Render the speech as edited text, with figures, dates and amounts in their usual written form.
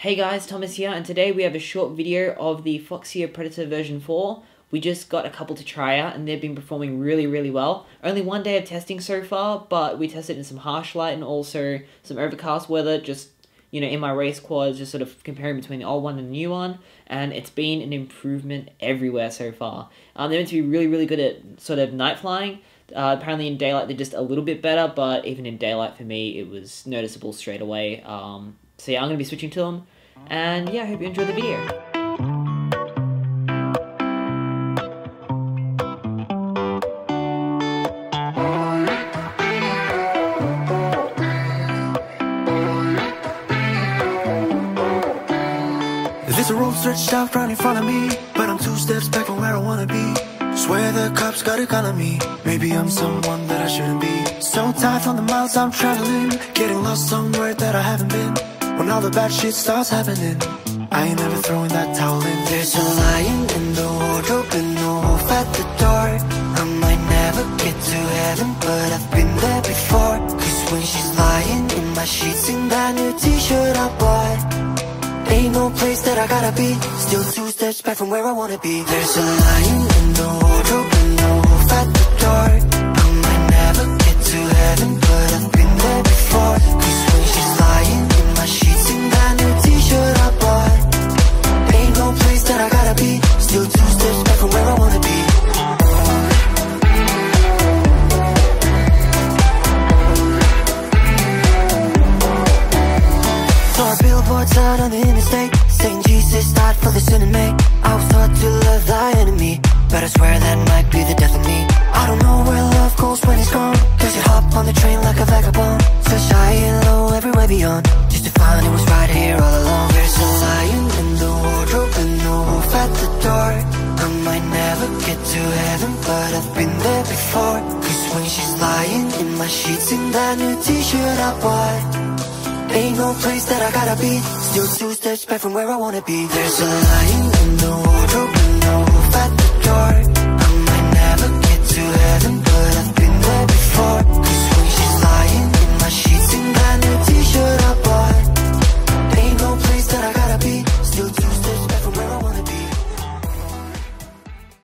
Hey guys, Thomas here, and today we have a short video of the Foxeer Predator version 4. We just got a couple to try out and they've been performing really well. Only one day of testing so far, but we tested in some harsh light and also some overcast weather, just, you know, in my race quads, just sort of comparing between the old one and the new one, and it's been an improvement everywhere so far. They're meant to be really good at sort of night flying. Apparently in daylight they're just a little bit better, but even in daylight for me it was noticeable straight away. So yeah, I'm going to be switching to them, and yeah, I hope you enjoy the video. There's a road stretched out right in front of me, but I'm 2 steps back from where I wanna be. Swear the cops got a gun on me. Maybe I'm someone that I shouldn't be. So tired from the miles I'm traveling, getting lost somewhere that I haven't been. When all the bad shit starts happening, I ain't never throwing that towel in. There's a lion in the wardrobe and no wolf at the door. I might never get to heaven, but I've been there before. Cause when she's lying in my sheets in that new t-shirt I bought, ain't no place that I gotta be. Still 2 steps back from where I wanna be. There's a lion in the wardrobe and no wolf at the door. I might never get to heaven, but I've been there before. Cause when she's lying in my sheets in that new t-shirt I bought, ain't no place that I gotta be. Still 2 steps back from where I wanna be. Billboards out on the interstate saying Jesus died for the sin in me. I was taught to love thy enemy, but I swear that might be the death of me. I don't know where love goes when it's gone, cause you hop on the train like a vagabond. Search high and low, everywhere beyond, just to find it was right here all along. There's a lion in the wardrobe and no wolf at the door. I might never get to heaven, but I've been there before. Cause when she's lying in my sheets in that new t-shirt I bought, ain't no place that I gotta be. Still 2 steps back from where I wanna be. There's a lion in the wardrobe and no wolf at the door.